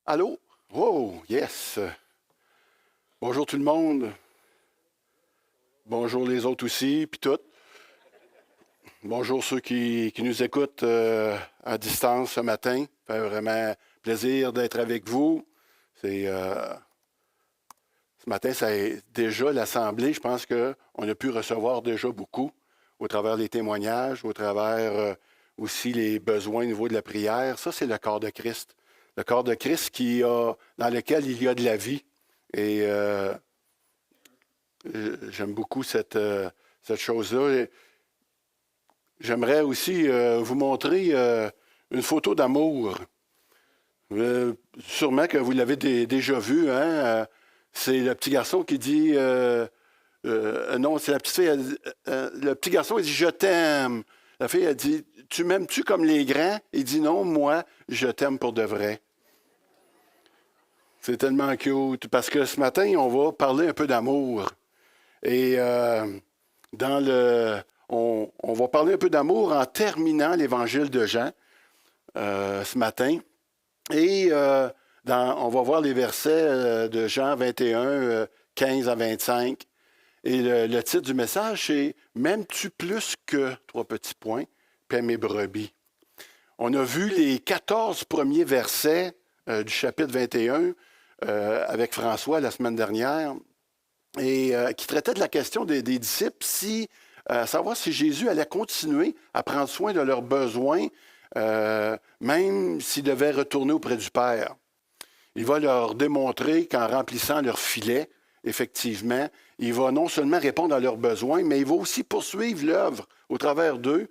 Allô? Oh, yes. Bonjour tout le monde. Bonjour les autres aussi, puis toutes. Bonjour ceux qui nous écoutent à distance ce matin. Ça fait vraiment plaisir d'être avec vous. C'est ce matin, ça est déjà l'Assemblée. Je pense qu'on a pu recevoir déjà beaucoup au travers des témoignages, au travers aussi les besoins au niveau de la prière. Ça, c'est le corps de Christ. Le corps de Christ dans lequel il y a de la vie. Et j'aime beaucoup cette chose-là. J'aimerais aussi vous montrer une photo d'amour. Sûrement que vous l'avez déjà vu, hein? C'est le petit garçon qui dit non, c'est la petite fille. Le petit garçon, il dit je t'aime. La fille, elle dit tu m'aimes-tu comme les grands? Il dit non, moi, je t'aime pour de vrai. C'est tellement cute parce que ce matin, on va parler un peu d'amour. Et on va parler un peu d'amour en terminant l'évangile de Jean ce matin. Et on va voir les versets de Jean 21, 15 à 25. Et le titre du message, c'est M'aimes-tu plus que, trois petits points, paie mes brebis. On a vu les 14 premiers versets du chapitre 21 avec François la semaine dernière et qui traitait de la question des disciples, savoir si Jésus allait continuer à prendre soin de leurs besoins, même s'ils devaient retourner auprès du Père. Il va leur démontrer qu'en remplissant leur filet, effectivement, il va non seulement répondre à leurs besoins, mais il va aussi poursuivre l'œuvre au travers d'eux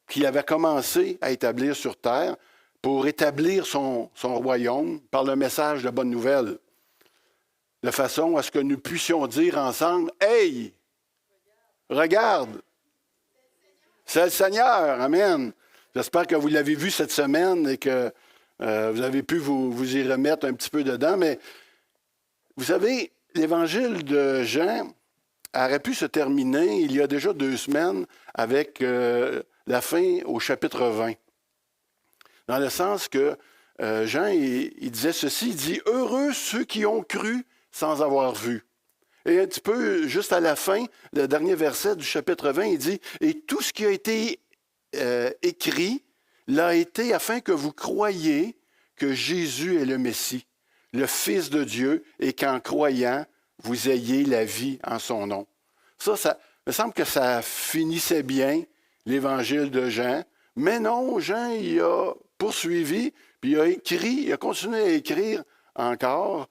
qu'il avait commencé à établir sur terre pour établir son royaume par le message de bonne nouvelle, de façon à ce que nous puissions dire ensemble, « Hey, regarde, c'est le Seigneur, Amen. » J'espère que vous l'avez vu cette semaine et que vous avez pu vous y remettre un petit peu dedans, mais vous savez, l'évangile de Jean aurait pu se terminer il y a déjà 2 semaines avec la fin au chapitre 20. Dans le sens que Jean, il disait ceci, il dit « Heureux ceux qui ont cru sans avoir vu ». Et un petit peu, juste à la fin, le dernier verset du chapitre 20, il dit « Et tout ce qui a été écrit l'a été afin que vous croyiez que Jésus est le Messie, le Fils de Dieu, et qu'en croyant, vous ayez la vie en son nom. » Ça me semble que ça finissait bien, l'évangile de Jean. Mais non, Jean, il a poursuivi, puis il a continué à écrire encore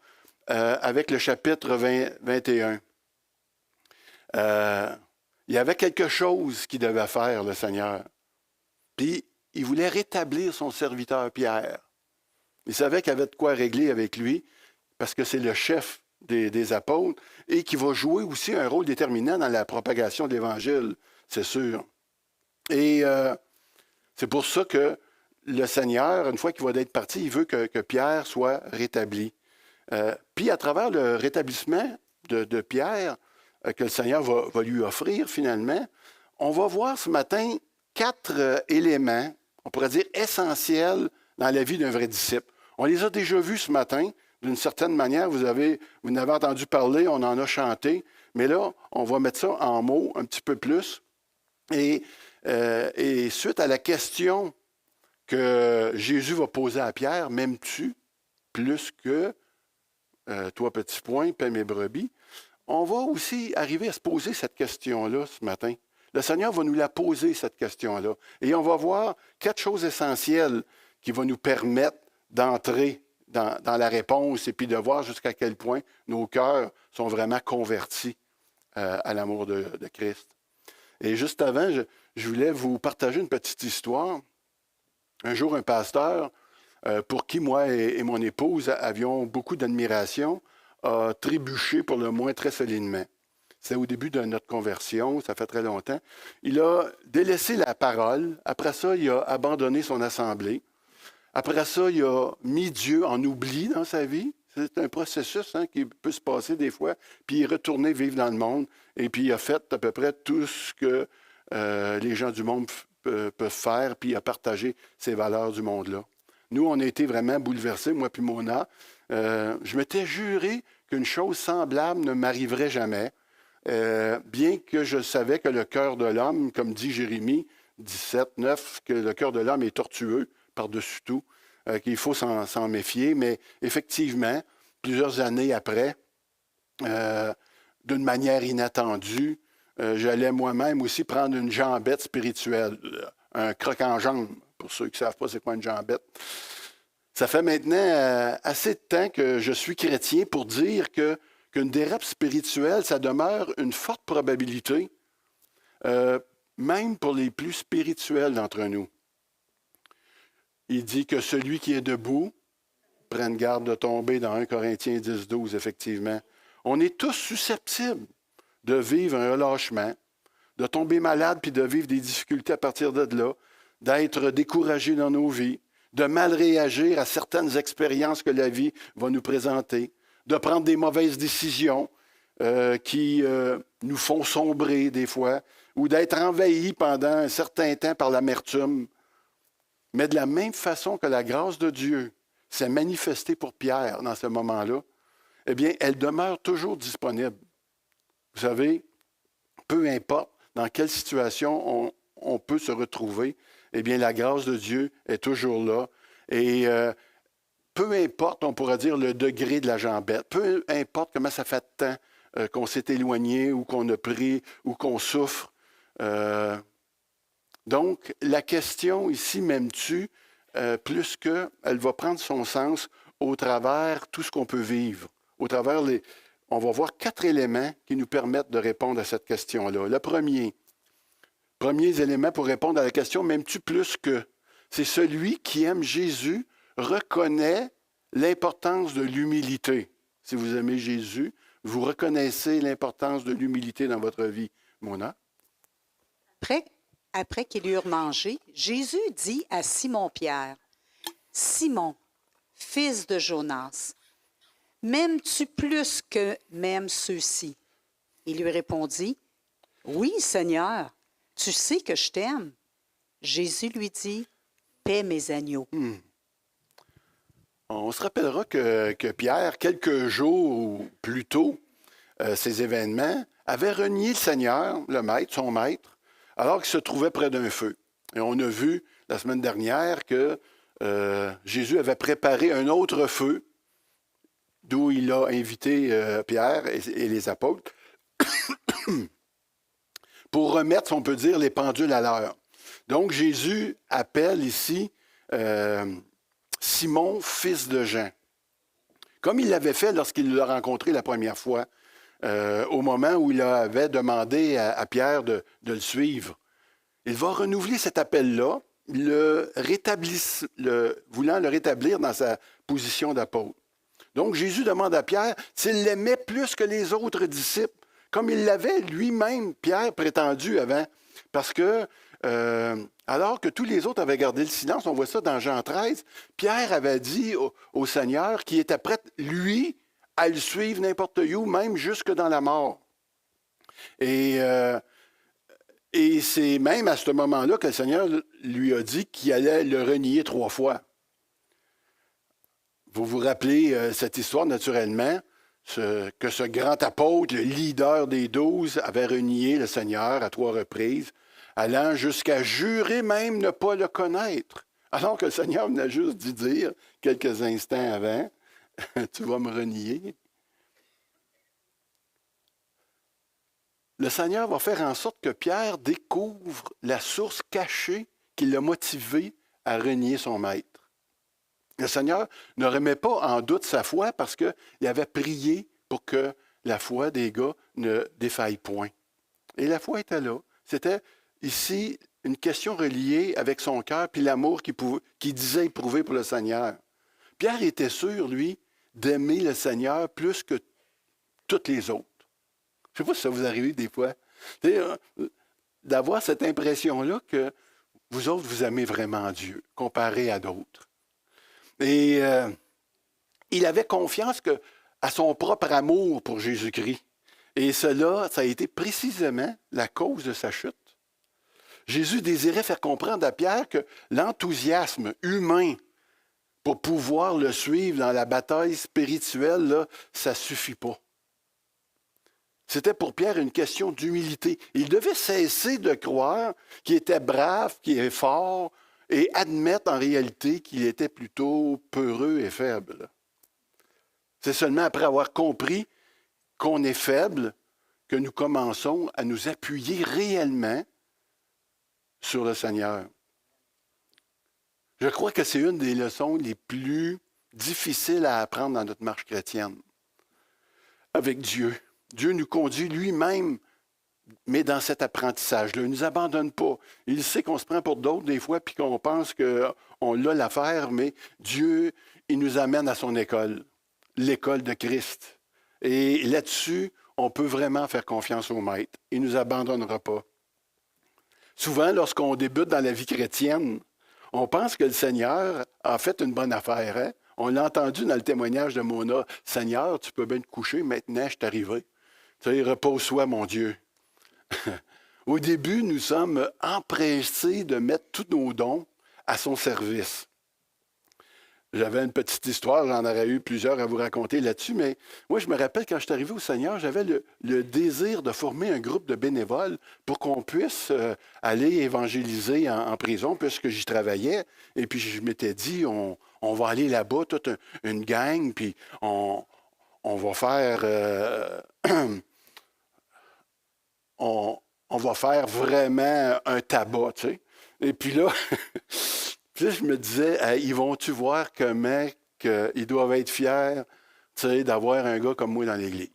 avec le chapitre 21. Il y avait quelque chose qu'il devait faire, le Seigneur. Puis, il voulait rétablir son serviteur Pierre. Il savait qu'il avait de quoi régler avec lui, parce que c'est le chef des apôtres, et qui va jouer aussi un rôle déterminant dans la propagation de l'Évangile, c'est sûr. Et c'est pour ça que le Seigneur, une fois qu'il va être parti, il veut que Pierre soit rétabli. Puis à travers le rétablissement de Pierre, que le Seigneur va lui offrir finalement, on va voir ce matin 4 éléments, on pourrait dire essentiels dans la vie d'un vrai disciple. On les a déjà vus ce matin, d'une certaine manière, vous en avez entendu parler, on en a chanté, mais là, on va mettre ça en mots un petit peu plus. Et suite à la question que Jésus va poser à Pierre, m'aimes-tu plus que toi, petit point, paie mes brebis, on va aussi arriver à se poser cette question-là ce matin. Le Seigneur va nous la poser, cette question-là. Et on va voir 4 choses essentielles qui vont nous permettre d'entrer dans la réponse et puis de voir jusqu'à quel point nos cœurs sont vraiment convertis à l'amour de Christ. Et juste avant, je voulais vous partager une petite histoire. Un jour, un pasteur, pour qui moi et mon épouse avions beaucoup d'admiration, a trébuché pour le moins très solidement. C'est au début de notre conversion, ça fait très longtemps. Il a délaissé la parole. Après ça, il a abandonné son assemblée. Après ça, il a mis Dieu en oubli dans sa vie. C'est un processus qui peut se passer des fois. Puis il est retourné vivre dans le monde. Et puis il a fait à peu près tout ce que les gens du monde peuvent faire. Puis il a partagé ces valeurs du monde-là. Nous, on a été vraiment bouleversés, moi puis Mona. Je m'étais juré qu'une chose semblable ne m'arriverait jamais, bien que je savais que le cœur de l'homme, comme dit Jérémie 17, 9, que le cœur de l'homme est tortueux par-dessus tout, qu'il faut s'en méfier. Mais effectivement, plusieurs années après, d'une manière inattendue, j'allais moi-même aussi prendre une jambette spirituelle, un croc en jambe, pour ceux qui ne savent pas c'est quoi une jambette. Ça fait maintenant assez de temps que je suis chrétien pour dire qu'une dérape spirituelle, ça demeure une forte probabilité, même pour les plus spirituels d'entre nous. Il dit que celui qui est debout prenne garde de tomber dans 1 Corinthiens 10, 12, effectivement. On est tous susceptibles de vivre un relâchement, de tomber malade puis de vivre des difficultés à partir de là, d'être découragés dans nos vies, de mal réagir à certaines expériences que la vie va nous présenter, de prendre des mauvaises décisions qui nous font sombrer des fois, ou d'être envahis pendant un certain temps par l'amertume. Mais de la même façon que la grâce de Dieu s'est manifestée pour Pierre dans ce moment-là, eh bien, elle demeure toujours disponible. Vous savez, peu importe dans quelle situation on peut se retrouver, eh bien, la grâce de Dieu est toujours là. Et peu importe, on pourrait dire, le degré de la jambette, peu importe comment ça fait de temps qu'on s'est éloigné ou qu'on a pris ou qu'on souffre. Donc, la question ici, m'aimes-tu, plus qu'elle va prendre son sens au travers tout ce qu'on peut vivre, au travers on va voir 4 éléments qui nous permettent de répondre à cette question-là. Le premier élément pour répondre à la question « M'aimes-tu plus que ?» C'est celui qui aime Jésus reconnaît l'importance de l'humilité. Si vous aimez Jésus, vous reconnaissez l'importance de l'humilité dans votre vie. Mona? Après qu'ils eurent mangé, Jésus dit à Simon-Pierre, « Simon, fils de Jonas, m'aimes-tu plus que m'aiment ceux-ci? » Il lui répondit, « Oui, Seigneur, tu sais que je t'aime. » Jésus lui dit, « Paie mes agneaux. » On se rappellera que Pierre, quelques jours plus tôt, ces événements, avait renié le Seigneur, le Maître, son Maître, alors qu'il se trouvait près d'un feu. Et on a vu la semaine dernière que Jésus avait préparé un autre feu, d'où il a invité Pierre et les apôtres, pour remettre, si on peut dire, les pendules à l'heure. Donc, Jésus appelle ici Simon, fils de Jean, comme il l'avait fait lorsqu'il l'a rencontré la première fois, au moment où il avait demandé à Pierre de le suivre. Il va renouveler cet appel-là, voulant le rétablir dans sa position d'apôtre. Donc, Jésus demande à Pierre s'il l'aimait plus que les autres disciples, comme il l'avait lui-même, Pierre, prétendu avant. Parce que, alors que tous les autres avaient gardé le silence, on voit ça dans Jean 13, Pierre avait dit au Seigneur qu'il était prêt, lui, à le suivre n'importe où, même jusque dans la mort. Et c'est même à ce moment-là que le Seigneur lui a dit qu'il allait le renier 3 fois. Vous vous rappelez cette histoire, naturellement, que ce grand apôtre, le leader des 12, avait renié le Seigneur à 3 reprises, allant jusqu'à jurer même ne pas le connaître. Alors que le Seigneur venait juste d'y dire, quelques instants avant, « Tu vas me renier. » Le Seigneur va faire en sorte que Pierre découvre la source cachée qui l'a motivé à renier son maître. Le Seigneur ne remet pas en doute sa foi parce qu'il avait prié pour que la foi des gars ne défaille point. Et la foi était là. C'était ici une question reliée avec son cœur puis l'amour qu'il disait éprouver pour le Seigneur. Pierre était sûr, lui, d'aimer le Seigneur plus que toutes les autres. Je ne sais pas si ça vous arrive des fois, d'avoir cette impression-là que vous autres, vous aimez vraiment Dieu, comparé à d'autres. Et il avait confiance à son propre amour pour Jésus-Christ. Et cela, ça a été précisément la cause de sa chute. Jésus désirait faire comprendre à Pierre que l'enthousiasme humain pour pouvoir le suivre dans la bataille spirituelle, là, ça ne suffit pas. C'était pour Pierre une question d'humilité. Il devait cesser de croire qu'il était brave, qu'il est fort, et admettre en réalité qu'il était plutôt peureux et faible. C'est seulement après avoir compris qu'on est faible que nous commençons à nous appuyer réellement sur le Seigneur. Je crois que c'est une des leçons les plus difficiles à apprendre dans notre marche chrétienne avec Dieu. Dieu nous conduit lui-même, mais dans cet apprentissage-là. Il ne nous abandonne pas. Il sait qu'on se prend pour d'autres des fois, puis qu'on pense qu'on l'a l'affaire, mais Dieu, il nous amène à son école, l'école de Christ. Et là-dessus, on peut vraiment faire confiance au Maître. Il ne nous abandonnera pas. Souvent, lorsqu'on débute dans la vie chrétienne, on pense que le Seigneur a fait une bonne affaire. Hein? On l'a entendu dans le témoignage de Mona. « Seigneur, tu peux bien te coucher, maintenant je suis arrivé. Tu sais, repose-toi, mon Dieu. » Au début, nous sommes empressés de mettre tous nos dons à son service. J'avais une petite histoire, j'en aurais eu plusieurs à vous raconter là-dessus, mais moi, je me rappelle quand je suis arrivé au Seigneur, j'avais le désir de former un groupe de bénévoles pour qu'on puisse aller évangéliser en prison, puisque j'y travaillais. Et puis, je m'étais dit, on va aller là-bas, toute une gang, puis on va faire... on va faire vraiment un tabac, tu sais. Et puis là, je me disais, hey, ils vont-tu voir comment ils doivent être fiers, tu sais, d'avoir un gars comme moi dans l'Église.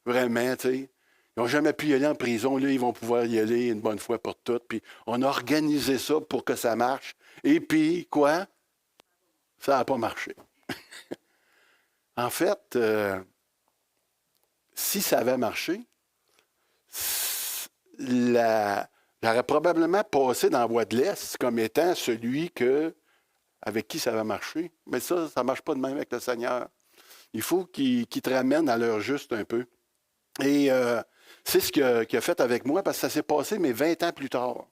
Vraiment, tu sais. Ils n'ont jamais pu y aller en prison, là, ils vont pouvoir y aller une bonne fois pour toutes. Puis on a organisé ça pour que ça marche. Et puis, quoi? Ça n'a pas marché. En fait, si ça avait marché, j'aurais probablement passé dans la voie de l'Est comme étant celui avec qui ça va marcher. Mais ça ne marche pas de même avec le Seigneur. Il faut qu'il te ramène à l'heure juste un peu. Et c'est ce qu'il a fait avec moi, parce que ça s'est passé, mais 20 ans plus tard.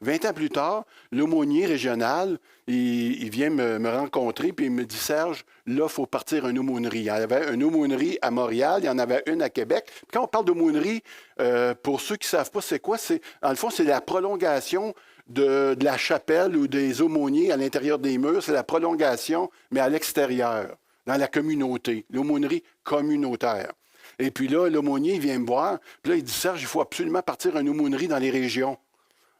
20 ans plus tard, l'aumônier régional, il vient me rencontrer, puis il me dit, Serge, là, il faut partir une aumônerie. Il y avait une aumônerie à Montréal, il y en avait une à Québec. Puis quand on parle d'aumônerie, pour ceux qui ne savent pas c'est quoi, dans le fond, c'est la prolongation de la chapelle ou des aumôniers à l'intérieur des murs. C'est la prolongation, mais à l'extérieur, dans la communauté, l'aumônerie communautaire. Et puis là, l'aumônier, il vient me voir, puis là, il dit, Serge, il faut absolument partir une aumônerie dans les régions.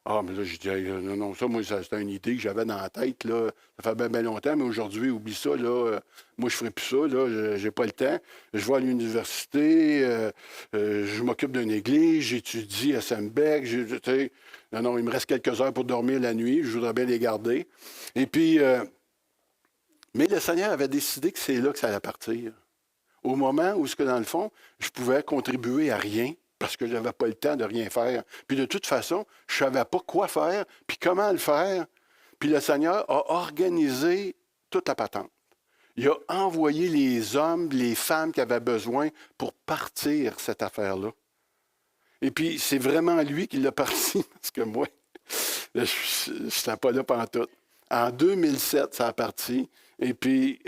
Ah, mais là, je dis, non, ça, moi, c'était une idée que j'avais dans la tête, là. Ça fait bien, bien longtemps, mais aujourd'hui, oublie ça, là. Moi, je ne ferai plus ça, là. J'ai pas le temps. Je vais à l'université, je m'occupe d'une église, j'étudie à Sembec, non, il me reste quelques heures pour dormir la nuit, je voudrais bien les garder. Et puis, mais le Seigneur avait décidé que c'est là que ça allait partir. Au moment où, dans le fond, je pouvais contribuer à rien, parce que je n'avais pas le temps de rien faire. Puis de toute façon, je ne savais pas quoi faire, puis comment le faire. Puis le Seigneur a organisé toute la patente. Il a envoyé les hommes, les femmes qui avaient besoin pour partir cette affaire-là. Et puis, c'est vraiment lui qui l'a parti, parce que moi, je n'étais pas là pantoute. En 2007, ça a parti. Et puis,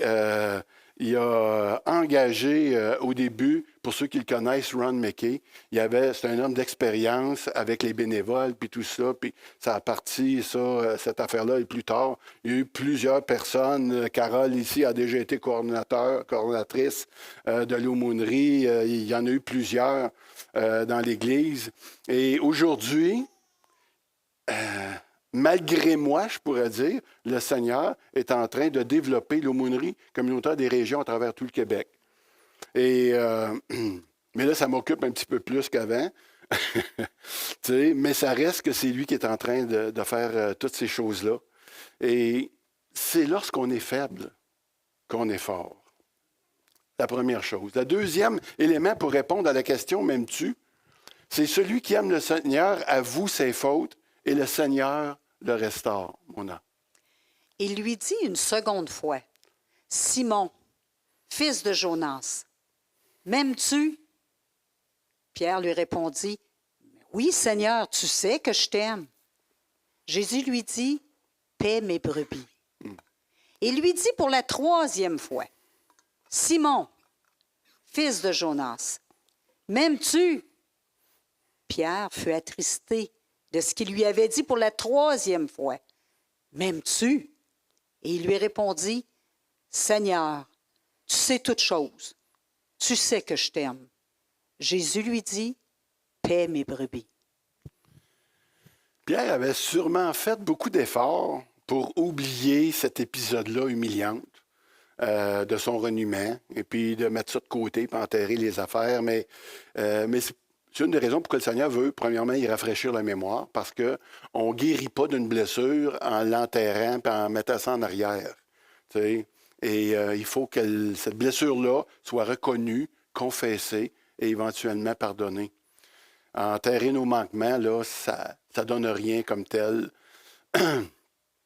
il a engagé au début, pour ceux qui le connaissent, Ron McKay. C'est un homme d'expérience avec les bénévoles, puis tout ça. Puis ça a parti, cette affaire-là. Et plus tard, il y a eu plusieurs personnes. Carole, ici, a déjà été coordonnatrice de l'aumônerie. Il y en a eu plusieurs dans l'Église. Et aujourd'hui, malgré moi, je pourrais dire, le Seigneur est en train de développer l'aumônerie communautaire des régions à travers tout le Québec. Et, mais là, ça m'occupe un petit peu plus qu'avant. Mais ça reste que c'est lui qui est en train de faire toutes ces choses-là. Et c'est lorsqu'on est faible qu'on est fort. La première chose. Le deuxième élément pour répondre à la question « M'aimes-tu ?» c'est celui qui aime le Seigneur avoue ses fautes et le Seigneur le restaure, Mona. Il lui dit une seconde fois, « Simon, fils de Jonas, m'aimes-tu? » Pierre lui répondit, « Oui, Seigneur, tu sais que je t'aime. » Jésus lui dit, « Paie mes brebis. » et lui dit pour la 3e fois, « Simon, fils de Jonas, m'aimes-tu? » Pierre fut attristé de ce qu'il lui avait dit pour la 3e fois. « M'aimes-tu? » Et il lui répondit, « Seigneur, tu sais toutes choses. Tu sais que je t'aime. » Jésus lui dit, « Paie mes brebis. » Pierre avait sûrement fait beaucoup d'efforts pour oublier cet épisode-là humiliant de son reniement et puis de mettre ça de côté pour enterrer les affaires. Mais c'est une des raisons pour que le Seigneur veut, premièrement, y rafraîchir la mémoire parce qu'on ne guérit pas d'une blessure en l'enterrant et en mettant ça en arrière. Tu sais? Et il faut que cette blessure-là soit reconnue, confessée et éventuellement pardonnée. Enterrer nos manquements, là, ça ne donne rien comme tel.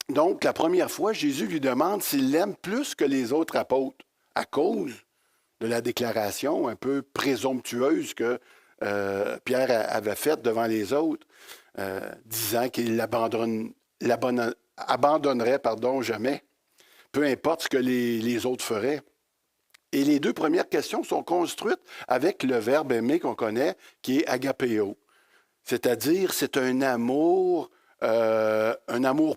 Donc, la première fois, Jésus lui demande s'il l'aime plus que les autres apôtres à cause de la déclaration un peu présomptueuse que Pierre avait faite devant les autres, disant qu'il abandonnerait jamais, peu importe ce que les autres feraient. Et les 2 premières questions sont construites avec le verbe aimer qu'on connaît, qui est agapéo. C'est-à-dire, c'est un amour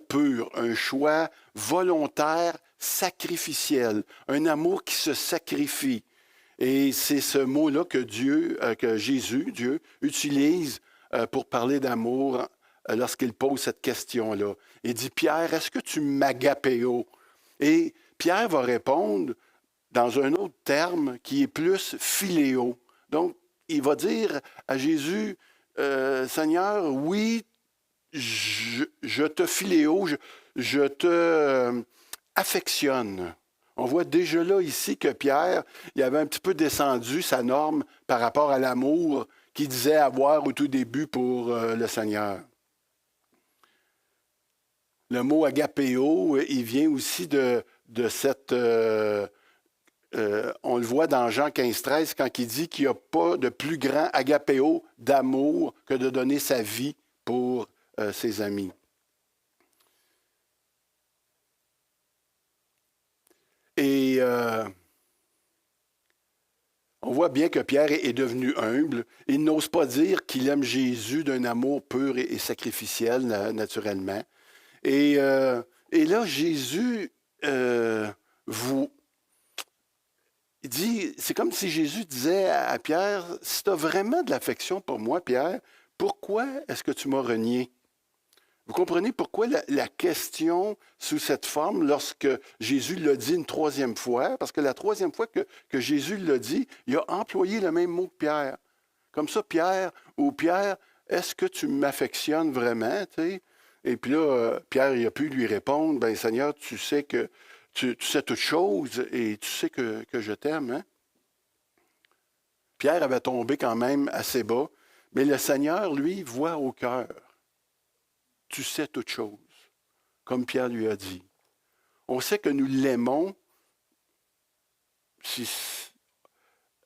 pur, un choix volontaire, sacrificiel, un amour qui se sacrifie. Et c'est ce mot-là que Jésus utilise pour parler d'amour lorsqu'il pose cette question-là. Il dit, Pierre, est-ce que tu m'agapéo? Et Pierre va répondre dans un autre terme qui est plus philéo. Donc, il va dire à Jésus, Seigneur, oui, je te philéo, je te affectionne. On voit déjà là ici que Pierre, il avait un petit peu descendu sa norme par rapport à l'amour qu'il disait avoir au tout début pour le Seigneur. Le mot agapéo, il vient aussi de cette... on le voit dans Jean 15,13 quand il dit qu'il n'y a pas de plus grand agapéo d'amour que de donner sa vie pour ses amis. Et on voit bien que Pierre est devenu humble. Il n'ose pas dire qu'il aime Jésus d'un amour pur et sacrificiel, naturellement. Et là, Jésus il dit, c'est comme si Jésus disait à Pierre, si tu as vraiment de l'affection pour moi, Pierre, pourquoi est-ce que tu m'as renié? Vous comprenez pourquoi la question sous cette forme, lorsque Jésus l'a dit une 3e fois, parce que la 3e fois que Jésus l'a dit, il a employé le même mot que Pierre. Comme ça, Pierre, est-ce que tu m'affectionnes vraiment? T'sais? Et puis là, Pierre, il a pu lui répondre, ben Seigneur, tu sais que tu sais toutes choses et tu sais que je t'aime. Hein? Pierre avait tombé quand même assez bas, mais le Seigneur, lui, voit au cœur. Tu sais toutes choses, comme Pierre lui a dit. On sait que nous l'aimons.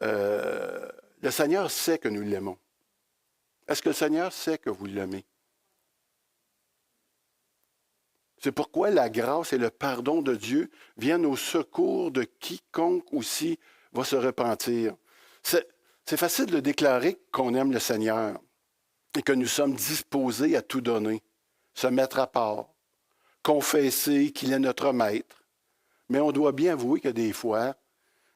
Le Seigneur sait que nous l'aimons. Est-ce que le Seigneur sait que vous l'aimez? C'est pourquoi la grâce et le pardon de Dieu viennent au secours de quiconque aussi va se repentir. C'est facile de déclarer qu'on aime le Seigneur et que nous sommes disposés à tout donner, se mettre à part, confesser qu'il est notre maître. Mais on doit bien avouer que des fois,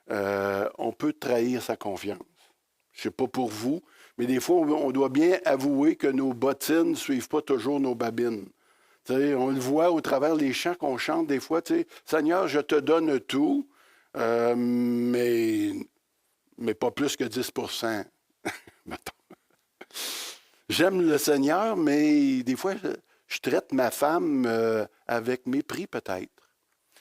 on peut trahir sa confiance. Je ne sais pas pour vous, mais des fois, on doit bien avouer que nos bottines ne suivent pas toujours nos babines. T'sais, on le voit au travers des chants qu'on chante des fois. Seigneur, je te donne tout, mais pas plus que 10%. J'aime le Seigneur, mais des fois, je traite ma femme avec mépris peut-être.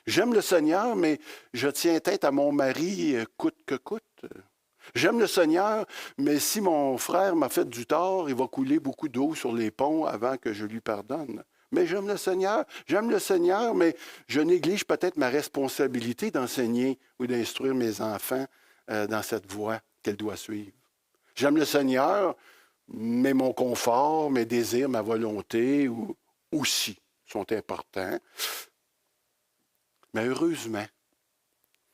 J'aime le Seigneur, mais je tiens tête à mon mari coûte que coûte. J'aime le Seigneur, mais si mon frère m'a fait du tort, il va couler beaucoup d'eau sur les ponts avant que je lui pardonne. Mais j'aime le Seigneur, mais je néglige peut-être ma responsabilité d'enseigner ou d'instruire mes enfants dans cette voie qu'elle doit suivre. J'aime le Seigneur, mais mon confort, mes désirs, ma volonté aussi sont importants. Mais heureusement,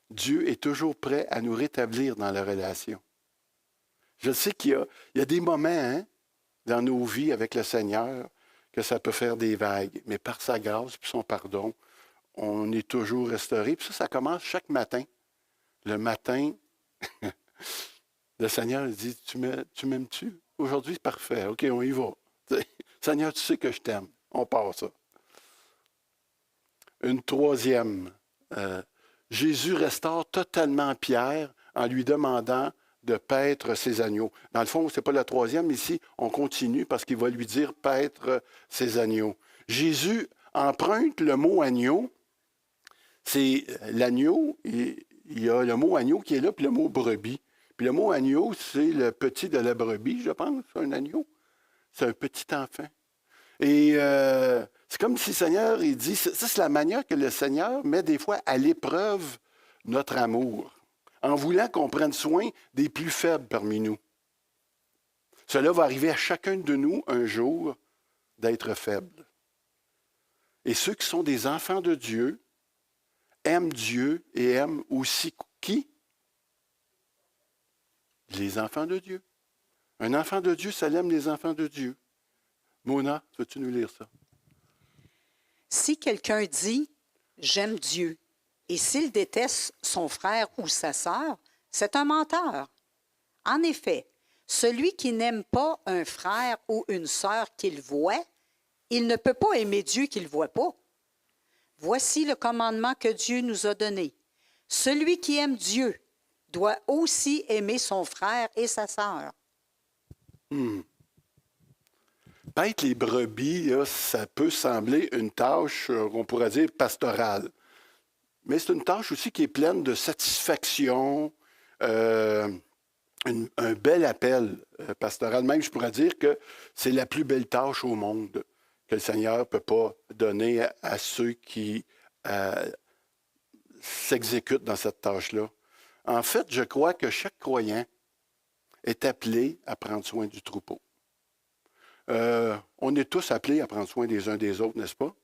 Dieu est toujours prêt à nous rétablir dans la relation. Je sais qu'il y a des moments hein, dans nos vies avec le Seigneur que ça peut faire des vagues, mais par sa grâce et son pardon, on est toujours restauré. Puis ça commence chaque matin. Le matin, le Seigneur dit, tu m'aimes-tu? Aujourd'hui, c'est parfait. OK, on y va. Seigneur, tu sais que je t'aime. On part ça. Une troisième. Jésus restaure totalement Pierre en lui demandant de paître ses agneaux. Dans le fond, ce n'est pas la troisième. Ici, on continue parce qu'il va lui dire paître ses agneaux. Jésus emprunte le mot agneau. C'est l'agneau, il y a le mot agneau qui est là, puis le mot brebis. Puis le mot agneau, c'est le petit de la brebis, je pense, un agneau. C'est un petit enfant. Et c'est comme si le Seigneur, il dit, ça c'est la manière que le Seigneur met des fois à l'épreuve notre amour, en voulant qu'on prenne soin des plus faibles parmi nous. Cela va arriver à chacun de nous un jour d'être faible. Et ceux qui sont des enfants de Dieu aiment Dieu et aiment aussi qui? Les enfants de Dieu. Un enfant de Dieu, ça aime les enfants de Dieu. Mona, veux-tu nous lire ça? Si quelqu'un dit « j'aime Dieu » et s'il déteste son frère ou sa sœur, c'est un menteur. En effet, celui qui n'aime pas un frère ou une sœur qu'il voit, il ne peut pas aimer Dieu qu'il ne voit pas. Voici le commandement que Dieu nous a donné. Celui qui aime Dieu doit aussi aimer son frère et sa sœur. Paître les brebis, là, ça peut sembler une tâche, on pourrait dire, pastorale. Mais c'est une tâche aussi qui est pleine de satisfaction, un bel appel pastoral. Même, je pourrais dire que c'est la plus belle tâche au monde que le Seigneur ne peut pas donner à ceux qui s'exécutent dans cette tâche-là. En fait, je crois que chaque croyant est appelé à prendre soin du troupeau. On est tous appelés à prendre soin des uns des autres, n'est-ce pas?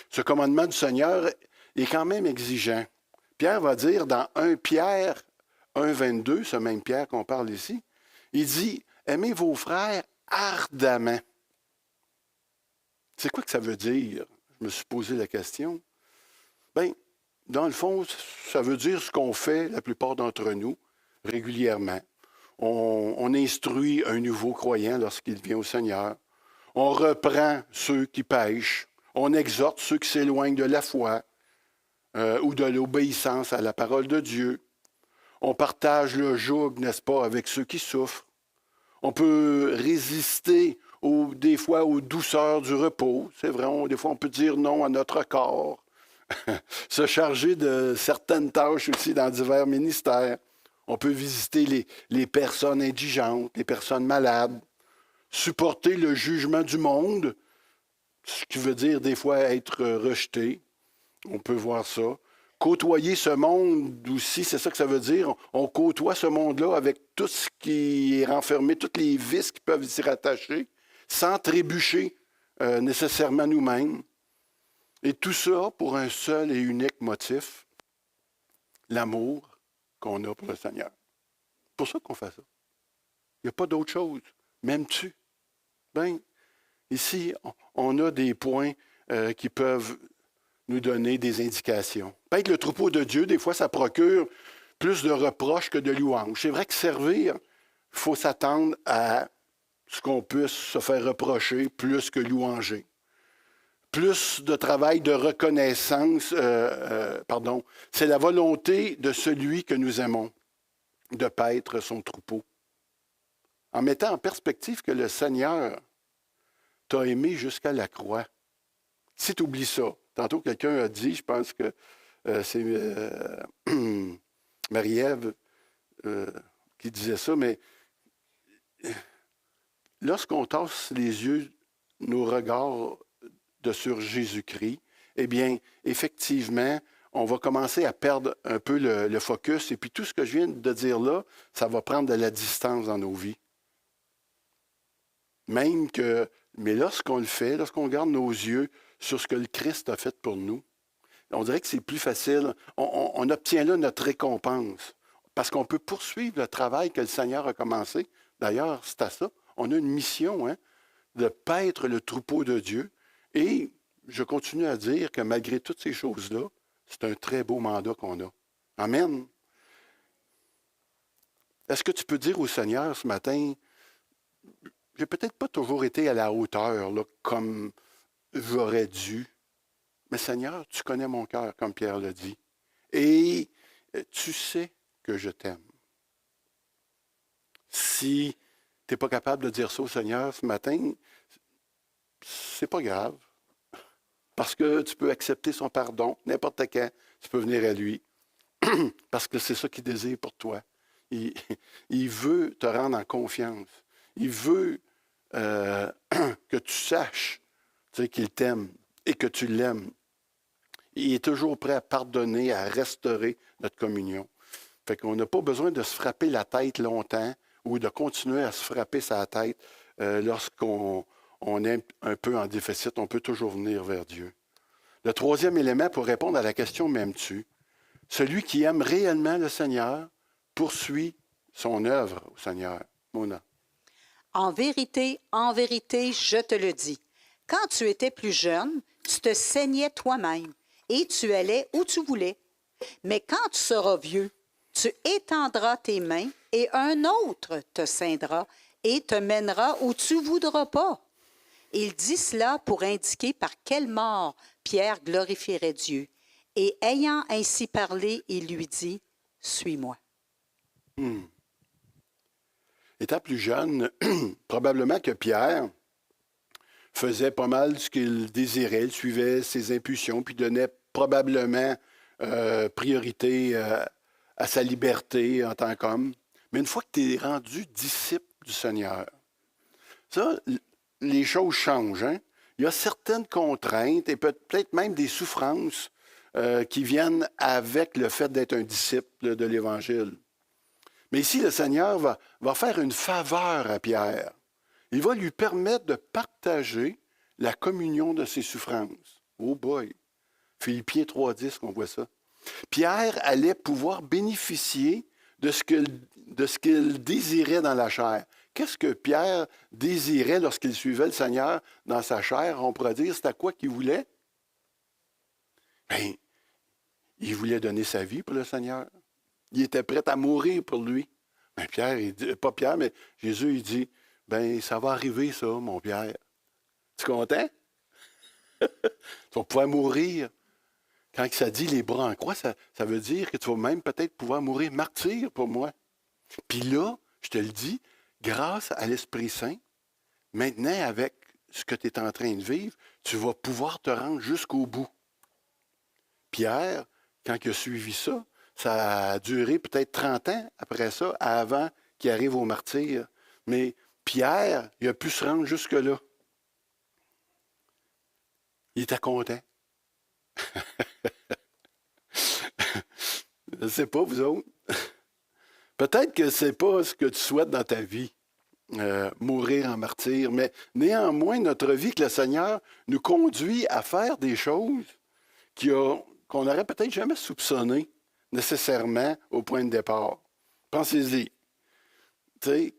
Ce commandement du Seigneur est quand même exigeant. Pierre va dire dans 1 Pierre 1,22, ce même Pierre qu'on parle ici, il dit « Aimez vos frères ardemment ». C'est quoi que ça veut dire? Je me suis posé la question. Bien, dans le fond, ça veut dire ce qu'on fait, la plupart d'entre nous, régulièrement. On instruit un nouveau croyant lorsqu'il vient au Seigneur. On reprend ceux qui pêchent. On exhorte ceux qui s'éloignent de la foi ou de l'obéissance à la parole de Dieu. On partage le joug, n'est-ce pas, avec ceux qui souffrent. On peut résister des fois aux douceurs du repos. C'est vrai, des fois on peut dire non à notre corps. Se charger de certaines tâches aussi dans divers ministères. On peut visiter les personnes indigentes, les personnes malades, supporter le jugement du monde, ce qui veut dire des fois être rejeté. On peut voir ça. Côtoyer ce monde aussi, c'est ça que ça veut dire. On côtoie ce monde-là avec tout ce qui est renfermé, tous les vices qui peuvent s'y rattacher, sans trébucher nécessairement nous-mêmes. Et tout ça pour un seul et unique motif, l'amour qu'on a pour le Seigneur. C'est pour ça qu'on fait ça. Il n'y a pas d'autre chose. M'aimes-tu? Bien, ici, on a des points qui peuvent nous donner des indications. Peut-être le troupeau de Dieu, des fois, ça procure plus de reproches que de louanges. C'est vrai que servir, il faut s'attendre à ce qu'on puisse se faire reprocher plus que louanger. Plus de travail de reconnaissance, c'est la volonté de celui que nous aimons de paître son troupeau. En mettant en perspective que le Seigneur t'a aimé jusqu'à la croix. Si tu oublies ça, tantôt quelqu'un a dit, je pense que c'est Marie-Ève qui disait ça, mais lorsqu'on tasse les yeux, nos regards sur Jésus-Christ, eh bien, effectivement, on va commencer à perdre un peu le focus. Et puis tout ce que je viens de dire là, ça va prendre de la distance dans nos vies. Mais lorsqu'on le fait, lorsqu'on garde nos yeux sur ce que le Christ a fait pour nous, On dirait que c'est plus facile. On obtient là notre récompense. Parce qu'on peut poursuivre le travail que le Seigneur a commencé. D'ailleurs, c'est à ça. On a une mission, hein, de paître le troupeau de Dieu. Et je continue à dire que malgré toutes ces choses-là, c'est un très beau mandat qu'on a. Amen. Est-ce que tu peux dire au Seigneur ce matin, j'ai peut-être pas toujours été à la hauteur là, comme j'aurais dû, mais Seigneur, tu connais mon cœur, comme Pierre l'a dit, et tu sais que je t'aime. Si tu n'es pas capable de dire ça au Seigneur ce matin, c'est pas grave, parce que tu peux accepter son pardon n'importe quand, tu peux venir à lui, parce que c'est ça qu'il désire pour toi. Il veut te rendre en confiance. Il veut que tu saches qu'il t'aime et que tu l'aimes. Il est toujours prêt à pardonner, à restaurer notre communion. Fait qu'on n'a pas besoin de se frapper la tête longtemps ou de continuer à se frapper sa tête lorsqu'on est un peu en déficit. On peut toujours venir vers Dieu. Le troisième élément pour répondre à la question « M'aimes-tu ?» Celui qui aime réellement le Seigneur poursuit son œuvre au Seigneur. Mona. En vérité, je te le dis. Quand tu étais plus jeune, tu te saignais toi-même et tu allais où tu voulais. Mais quand tu seras vieux, tu étendras tes mains et un autre te ceindra et te mènera où tu ne voudras pas. Il dit cela pour indiquer par quelle mort Pierre glorifierait Dieu. Et ayant ainsi parlé, il lui dit, « Suis-moi. » Étant plus jeune, probablement que Pierre faisait pas mal ce qu'il désirait, il suivait ses impulsions, puis donnait probablement priorité à sa liberté en tant qu'homme. Mais une fois que tu es rendu disciple du Seigneur, ça, les choses changent. Hein? Il y a certaines contraintes et peut-être même des souffrances qui viennent avec le fait d'être un disciple de l'Évangile. Mais ici, le Seigneur va faire une faveur à Pierre. Il va lui permettre de partager la communion de ses souffrances. Oh boy! Philippiens 3,10, qu'on voit ça. Pierre allait pouvoir bénéficier de ce qu'il désirait dans la chair. Qu'est-ce que Pierre désirait lorsqu'il suivait le Seigneur dans sa chair? On pourrait dire, c'était quoi qu'il voulait? Bien, il voulait donner sa vie pour le Seigneur. Il était prêt à mourir pour lui. Mais Pierre, pas Pierre, mais Jésus, il dit, ben ça va arriver ça, mon Pierre. Tu es content? Tu vas pouvoir mourir. Quand ça dit les bras en croix, ça veut dire que tu vas même peut-être pouvoir mourir martyr pour moi. Puis là, je te le dis, grâce à l'Esprit Saint, maintenant, avec ce que tu es en train de vivre, tu vas pouvoir te rendre jusqu'au bout. Pierre, quand il a suivi ça, ça a duré peut-être 30 ans après ça, avant qu'il arrive au martyr. Mais Pierre, il a pu se rendre jusque-là. Il était content. Je ne sais pas, vous autres. Peut-être que ce n'est pas ce que tu souhaites dans ta vie, mourir en martyr, mais néanmoins, notre vie que le Seigneur nous conduit à faire des choses qu'on n'aurait peut-être jamais soupçonnées nécessairement au point de départ. Pensez-y.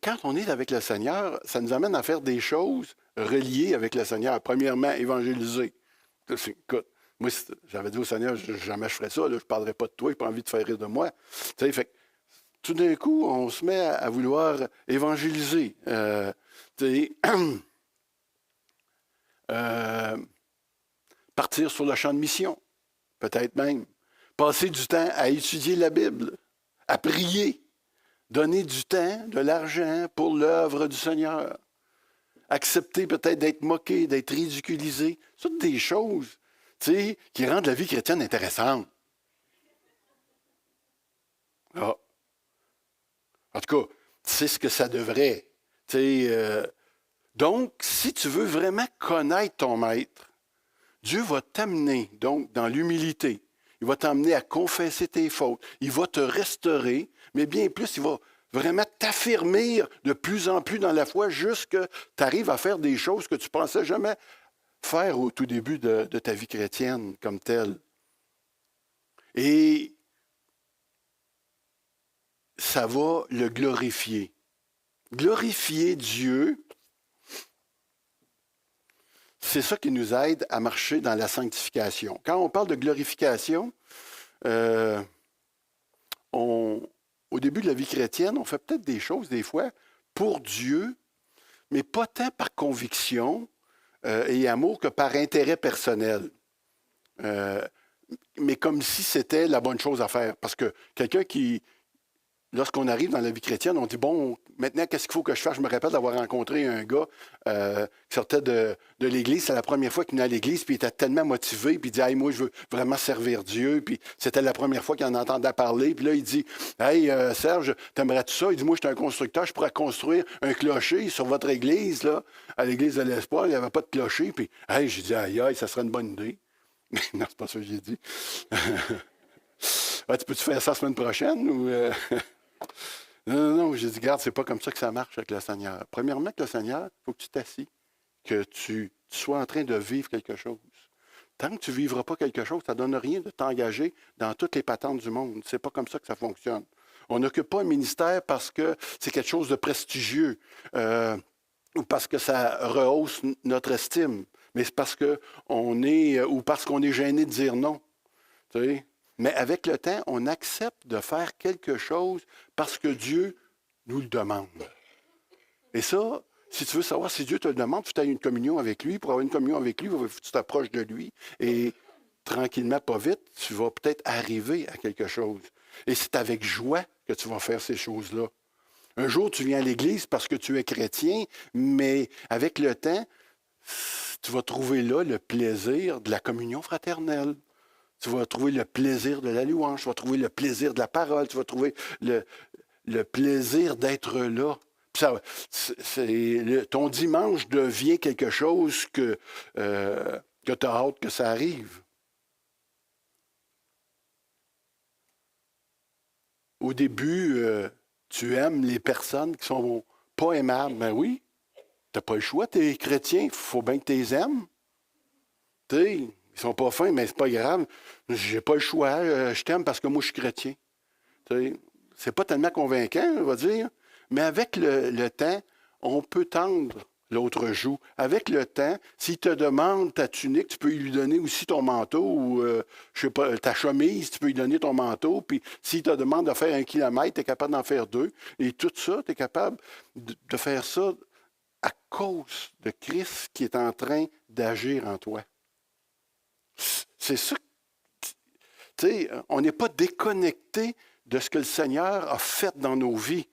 Quand on est avec le Seigneur, ça nous amène à faire des choses reliées avec le Seigneur. Premièrement, évangéliser. Écoute, moi, j'avais dit au Seigneur, jamais je ferais ça, là, je ne parlerai pas de toi, je n'ai pas envie de faire rire de moi. Fait, tout d'un coup, on se met à vouloir évangéliser. Partir sur le champ de mission, peut-être même. Passer du temps à étudier la Bible, à prier, donner du temps, de l'argent pour l'œuvre du Seigneur. Accepter peut-être d'être moqué, d'être ridiculisé. Ce sont des choses qui rendent la vie chrétienne intéressante. Ah. En tout cas, c'est ce que ça devrait. Donc, si tu veux vraiment connaître ton maître, Dieu va t'amener donc dans l'humilité. Il va t'amener à confesser tes fautes. Il va te restaurer, mais bien plus, il va vraiment t'affirmer de plus en plus dans la foi jusqu'à tu arrives à faire des choses que tu ne pensais jamais faire au tout début de ta vie chrétienne comme telle. Et ça va le glorifier. Glorifier Dieu, c'est ça qui nous aide à marcher dans la sanctification. Quand on parle de glorification, au début de la vie chrétienne, on fait peut-être des choses, des fois, pour Dieu, mais pas tant par conviction et amour que par intérêt personnel. Mais comme si c'était la bonne chose à faire. Parce que quelqu'un qui, lorsqu'on arrive dans la vie chrétienne, on dit, bon, maintenant, qu'est-ce qu'il faut que je fasse? Je me rappelle d'avoir rencontré un gars qui sortait de l'Église. C'est la première fois qu'il venait à l'Église, puis il était tellement motivé, puis il dit, hey, moi, je veux vraiment servir Dieu. Puis c'était la première fois qu'il en entendait parler. Puis là, il dit, hey, Serge, t'aimerais-tu ça? Il dit, moi, je suis un constructeur, je pourrais construire un clocher sur votre Église, là. À l'Église de l'Espoir, il n'y avait pas de clocher. Puis, hey, j'ai dit, aïe, aïe, ça serait une bonne idée. Non, c'est pas ça que j'ai dit. Ah, tu peux-tu faire ça la semaine prochaine? Ou, Non, j'ai dit, regarde, c'est pas comme ça que ça marche avec le Seigneur. Premièrement, avec le Seigneur, il faut que tu t'assis, que tu sois en train de vivre quelque chose. Tant que tu ne vivras pas quelque chose, ça ne donne rien de t'engager dans toutes les patentes du monde. C'est pas comme ça que ça fonctionne. On n'occupe pas un ministère parce que c'est quelque chose de prestigieux ou parce que ça rehausse notre estime, mais c'est parce qu'on est ou parce qu'on est gêné de dire non. Tu sais? Mais avec le temps, on accepte de faire quelque chose parce que Dieu nous le demande. Et ça, si tu veux savoir si Dieu te le demande, il faut que tu aies une communion avec lui. Pour avoir une communion avec lui, il faut que tu t'approches de lui. Et tranquillement, pas vite, tu vas peut-être arriver à quelque chose. Et c'est avec joie que tu vas faire ces choses-là. Un jour, tu viens à l'Église parce que tu es chrétien, mais avec le temps, tu vas trouver là le plaisir de la communion fraternelle. Tu vas trouver le plaisir de la louange, tu vas trouver le plaisir de la parole, tu vas trouver le plaisir d'être là. Ton dimanche devient quelque chose que tu as hâte que ça arrive. Au début, tu aimes les personnes qui sont pas aimables. Ben oui, tu n'as pas le choix, tu es chrétien, il faut bien que tu les aimes. Tu sais, ils sont pas fins, mais c'est pas grave. J'ai pas le choix, je t'aime parce que moi je suis chrétien. Tu sais, c'est pas tellement convaincant, on va dire, mais avec le temps, on peut tendre l'autre joue. Avec le temps, s'il te demande ta tunique, tu peux lui donner aussi ton manteau ou, je sais pas, ta chemise, tu peux lui donner ton manteau. Puis s'il te demande de faire 1 kilomètre, tu es capable d'en faire 2. Et tout ça, tu es capable de faire ça à cause de Christ qui est en train d'agir en toi. C'est ça. Tu sais, on n'est pas déconnecté de ce que le Seigneur a fait dans nos vies.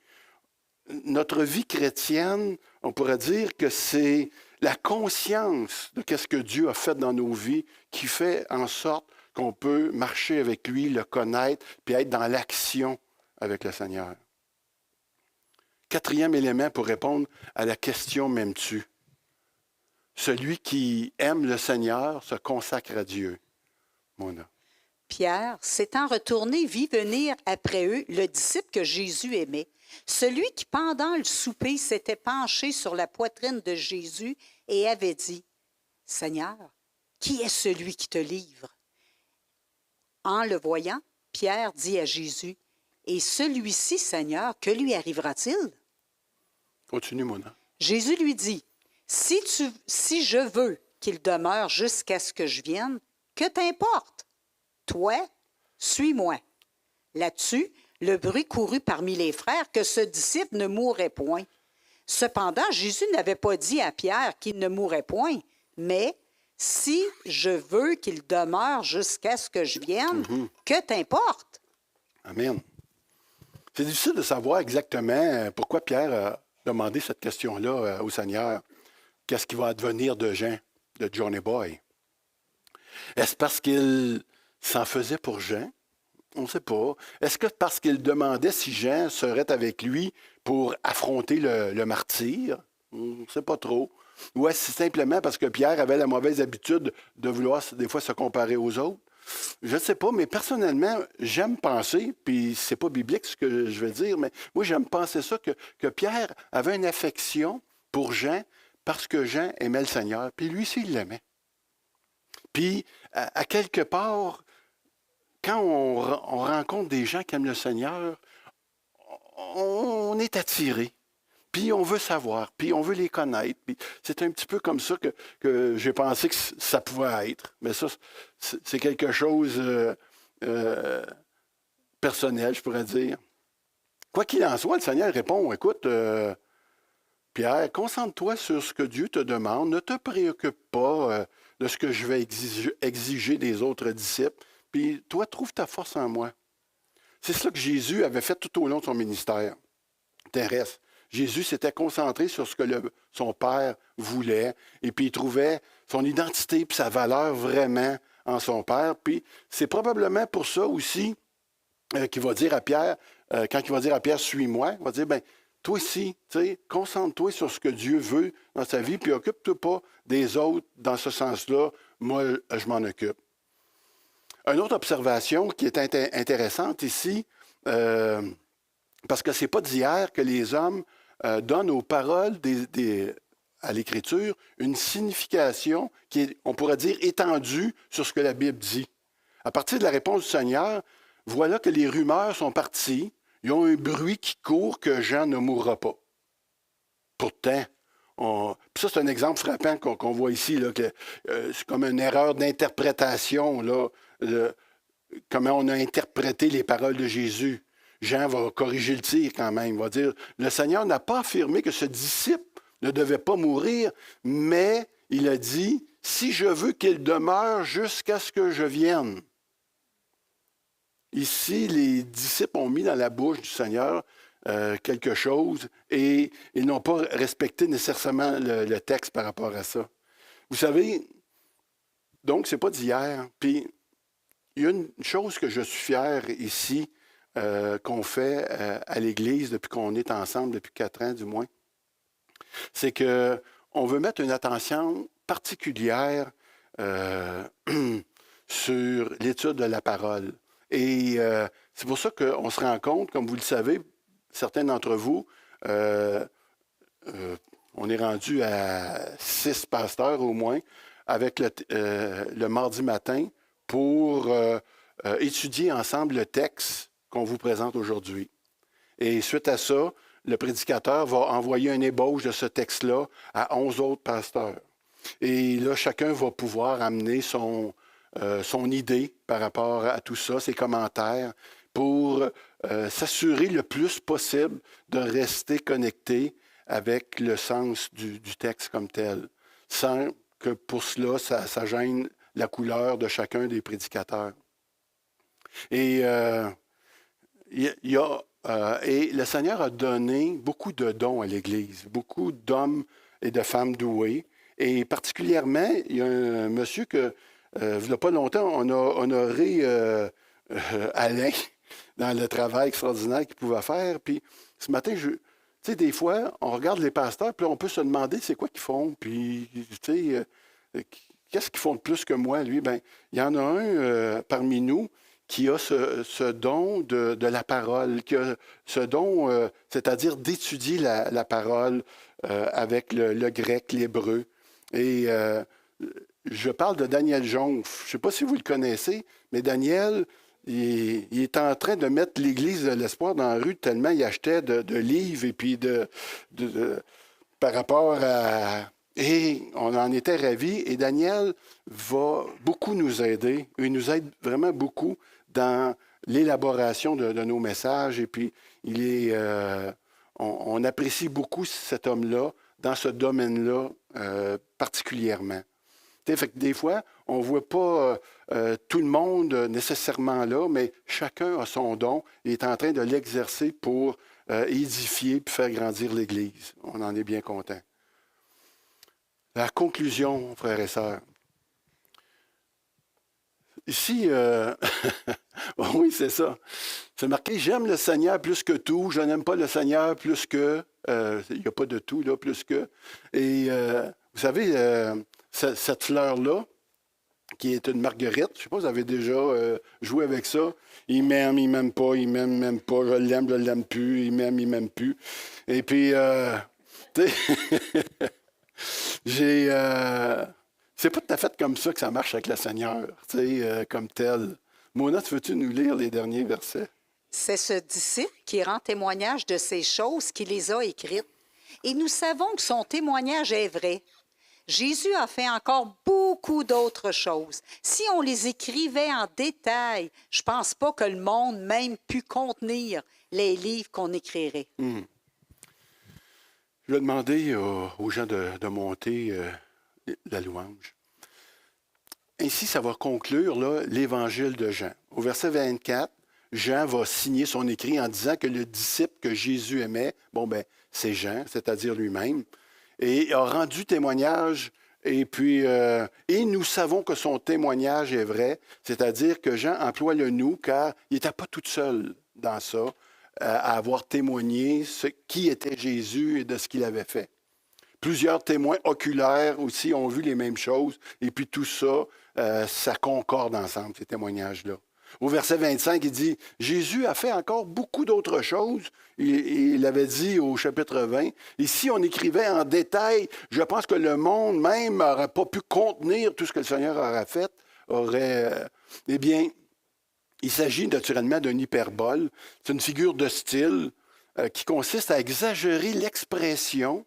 Notre vie chrétienne, on pourrait dire que c'est la conscience de ce que Dieu a fait dans nos vies qui fait en sorte qu'on peut marcher avec lui, le connaître, puis être dans l'action avec le Seigneur. 4e élément pour répondre à la question « M'aimes-tu » ? Celui qui aime le Seigneur se consacre à Dieu. Mona. Pierre, s'étant retourné, vit venir après eux le disciple que Jésus aimait, celui qui, pendant le souper, s'était penché sur la poitrine de Jésus et avait dit, « Seigneur, qui est celui qui te livre? » En le voyant, Pierre dit à Jésus, « Et celui-ci, Seigneur, que lui arrivera-t-il? » Continue, Mona. Jésus lui dit, « Si je veux qu'il demeure jusqu'à ce que je vienne, que t'importe? Toi, suis-moi. » Là-dessus, le bruit courut parmi les frères que ce disciple ne mourrait point. Cependant, Jésus n'avait pas dit à Pierre qu'il ne mourrait point, mais « Si je veux qu'il demeure jusqu'à ce que je vienne, que t'importe? » Amen. C'est difficile de savoir exactement pourquoi Pierre a demandé cette question-là au Seigneur. Qu'est-ce qui va advenir de Jean, de Johnny Boy? Est-ce parce qu'il s'en faisait pour Jean? On ne sait pas. Est-ce que parce qu'il demandait si Jean serait avec lui pour affronter le martyr? On ne sait pas trop. Ou est-ce simplement parce que Pierre avait la mauvaise habitude de vouloir des fois se comparer aux autres? Je ne sais pas, mais personnellement, j'aime penser, puis c'est pas biblique ce que je vais dire, mais moi j'aime penser ça, que Pierre avait une affection pour Jean parce que Jean aimait le Seigneur, puis lui aussi il l'aimait. Puis, à quelque part, quand on rencontre des gens qui aiment le Seigneur, on est attiré. Puis on veut savoir, puis on veut les connaître. Puis c'est un petit peu comme ça que j'ai pensé que ça pouvait être. Mais ça, c'est quelque chose personnel, je pourrais dire. Quoi qu'il en soit, le Seigneur répond, écoute, Pierre, concentre-toi sur ce que Dieu te demande. Ne te préoccupe pas de ce que je vais exiger des autres disciples. Puis toi, trouve ta force en moi. C'est cela que Jésus avait fait tout au long de son ministère terrestre. Jésus s'était concentré sur ce que son Père voulait, et puis il trouvait son identité et sa valeur vraiment en son Père. Puis c'est probablement pour ça aussi qu'il va dire à Pierre, quand il va dire à Pierre, suis-moi, il va dire, ben toi aussi, concentre-toi sur ce que Dieu veut dans sa vie, puis occupe-toi pas des autres dans ce sens-là. Moi, je m'en occupe. Une autre observation qui est intéressante ici, parce que ce n'est pas d'hier que les hommes donnent aux paroles à l'Écriture une signification qui est, on pourrait dire, étendue sur ce que la Bible dit. À partir de la réponse du Seigneur, voilà que les rumeurs sont parties. Ils ont un bruit qui court que Jean ne mourra pas. Pourtant, puis ça, c'est un exemple frappant qu'on voit ici, là, que c'est comme une erreur d'interprétation, là, comment on a interprété les paroles de Jésus. Jean va corriger le tir quand même. Il va dire, le Seigneur n'a pas affirmé que ce disciple ne devait pas mourir, mais il a dit, si je veux qu'il demeure jusqu'à ce que je vienne. Ici, les disciples ont mis dans la bouche du Seigneur quelque chose et ils n'ont pas respecté nécessairement le texte par rapport à ça. Vous savez, donc, ce n'est pas d'hier. Puis, il y a une chose que je suis fier ici, qu'on fait à l'Église depuis qu'on est ensemble, depuis 4 ans du moins, c'est qu'on veut mettre une attention particulière sur l'étude de la parole. Et c'est pour ça qu'on se rend compte, comme vous le savez, certains d'entre vous, on est rendu à 6 pasteurs au moins, avec le mardi matin pour étudier ensemble le texte qu'on vous présente aujourd'hui. Et suite à ça, le prédicateur va envoyer un ébauche de ce texte-là à 11 autres pasteurs. Et là, chacun va pouvoir amener son idée par rapport à tout ça, ses commentaires, pour s'assurer le plus possible de rester connecté avec le sens du texte comme tel, sans que pour cela, ça gêne la couleur de chacun des prédicateurs. Et et le Seigneur a donné beaucoup de dons à l'Église, beaucoup d'hommes et de femmes doués. Et particulièrement, il y a un monsieur que, il n'y a pas longtemps, on a honoré Alain dans le travail extraordinaire qu'il pouvait faire. Puis ce matin, tu sais, des fois, on regarde les pasteurs, puis on peut se demander c'est quoi qu'ils font. Puis, tu sais, qu'est-ce qu'ils font de plus que moi, lui? Bien, il y en a un parmi nous qui a ce don de la parole, qui a ce don, c'est-à-dire d'étudier la parole avec le grec, l'hébreu. Et je parle de Daniel Jonf. Je ne sais pas si vous le connaissez, mais Daniel, il est en train de mettre l'Église de l'Espoir dans la rue tellement il achetait de livres et puis par rapport à... Et on en était ravis. Et Daniel va beaucoup nous aider. Il nous aide vraiment beaucoup dans l'élaboration de nos messages. Et puis, on apprécie beaucoup cet homme-là dans ce domaine-là particulièrement. Fait que des fois, on ne voit pas tout le monde nécessairement là, mais chacun a son don et est en train de l'exercer pour édifier et faire grandir l'Église. On en est bien content. La conclusion, frères et sœurs. Ici, oui, c'est ça. C'est marqué, j'aime le Seigneur plus que tout, je n'aime pas le Seigneur plus que, il n'y a pas de tout, là, plus que. Et vous savez, cette fleur-là, qui est une marguerite, je ne sais pas si vous avez déjà joué avec ça. Il m'aime pas, il m'aime pas, je l'aime plus, il m'aime plus. Et puis, tu sais, c'est pas tout à fait comme ça que ça marche avec le Seigneur, tu sais, comme tel. Mona, veux-tu nous lire les derniers versets? C'est ce disciple qui rend témoignage de ces choses qui les a écrites. Et nous savons que son témoignage est vrai. Jésus a fait encore beaucoup d'autres choses. Si on les écrivait en détail, je ne pense pas que le monde même pu contenir les livres qu'on écrirait. Je vais demander aux gens de monter la louange. Ainsi, ça va conclure là, l'évangile de Jean. Au verset 24, Jean va signer son écrit en disant que le disciple que Jésus aimait, c'est Jean, c'est-à-dire lui-même, et a rendu témoignage, et nous savons que son témoignage est vrai, c'est-à-dire que Jean emploie le « nous » car il n'était pas tout seul dans ça, à avoir témoigné qui était Jésus et de ce qu'il avait fait. Plusieurs témoins oculaires aussi ont vu les mêmes choses, et puis tout ça, ça concorde ensemble, ces témoignages-là. Au verset 25, il dit, Jésus a fait encore beaucoup d'autres choses. Il avait dit au chapitre 20, et si on écrivait en détail, je pense que le monde même n'aurait pas pu contenir tout ce que le Seigneur aurait fait, eh bien, il s'agit naturellement d'une hyperbole. C'est une figure de style qui consiste à exagérer l'expression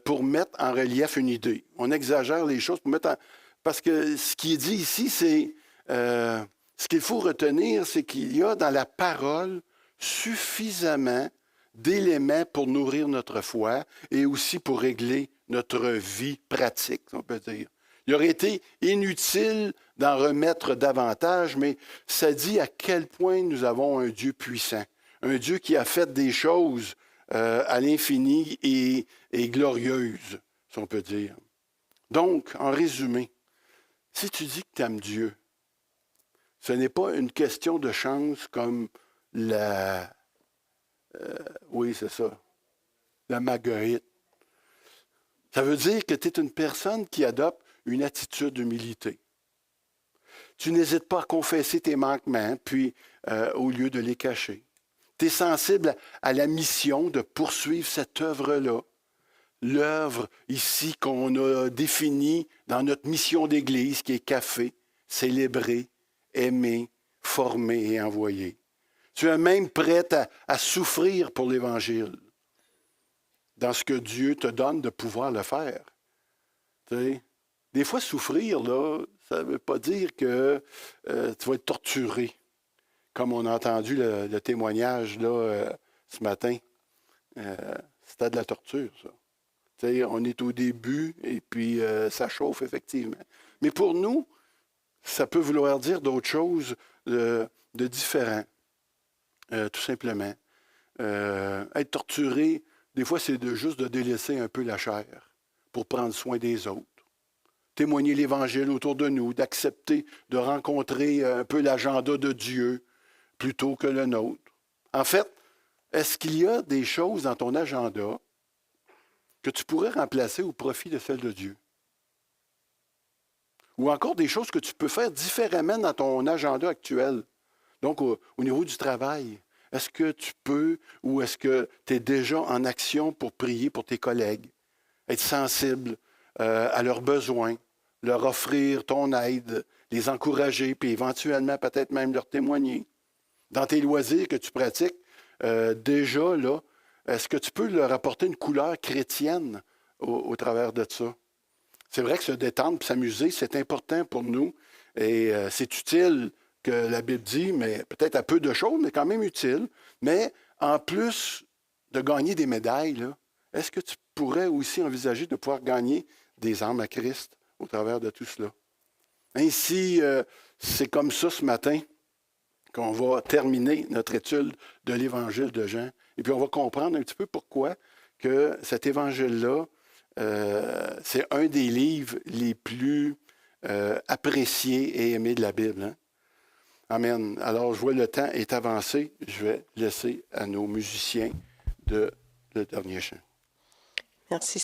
pour mettre en relief une idée. On exagère les choses pour mettre en... Parce que ce qui est dit ici, c'est... ce qu'il faut retenir, c'est qu'il y a dans la parole suffisamment d'éléments pour nourrir notre foi et aussi pour régler notre vie pratique, on peut dire. Il aurait été inutile d'en remettre davantage, mais ça dit à quel point nous avons un Dieu puissant, un Dieu qui a fait des choses à l'infini et glorieuses, si on peut dire. Donc, en résumé, si tu dis que tu aimes Dieu, ce n'est pas une question de chance comme la Marguerite. Ça veut dire que tu es une personne qui adopte une attitude d'humilité. Tu n'hésites pas à confesser tes manquements, puis au lieu de les cacher. Tu es sensible à la mission de poursuivre cette œuvre-là. L'œuvre ici qu'on a définie dans notre mission d'Église, qui est café, célébrer, aimer, former et envoyer. Tu es même prête à souffrir pour l'Évangile, dans ce que Dieu te donne de pouvoir le faire. Tu sais, des fois, souffrir, là, ça ne veut pas dire que tu vas être torturé, comme on a entendu le témoignage là, ce matin. C'était de la torture, ça. Tu sais, on est au début et puis ça chauffe, effectivement. Mais pour nous, ça peut vouloir dire d'autres choses de différent, tout simplement. Être torturé, des fois, c'est juste de délaisser un peu la chair pour prendre soin des autres. Témoigner l'Évangile autour de nous, d'accepter de rencontrer un peu l'agenda de Dieu plutôt que le nôtre. En fait, est-ce qu'il y a des choses dans ton agenda que tu pourrais remplacer au profit de celles de Dieu? Ou encore des choses que tu peux faire différemment dans ton agenda actuel. Donc, au niveau du travail, est-ce que tu peux ou est-ce que tu es déjà en action pour prier pour tes collègues? Être sensible à leurs besoins, leur offrir ton aide, les encourager, puis éventuellement peut-être même leur témoigner. Dans tes loisirs que tu pratiques, déjà, là, est-ce que tu peux leur apporter une couleur chrétienne au travers de ça? C'est vrai que se détendre et s'amuser, c'est important pour nous et c'est utile que la Bible dit, mais peut-être à peu de choses, mais quand même utile. Mais en plus de gagner des médailles, là, est-ce que tu pourrais aussi envisager de pouvoir gagner des âmes à Christ au travers de tout cela? Ainsi, c'est comme ça ce matin qu'on va terminer notre étude de l'Évangile de Jean. Et puis on va comprendre un petit peu pourquoi que cet Évangile-là, c'est un des livres les plus appréciés et aimés de la Bible. Hein? Amen. Alors, je vois le temps est avancé. Je vais laisser à nos musiciens le dernier chant. Merci.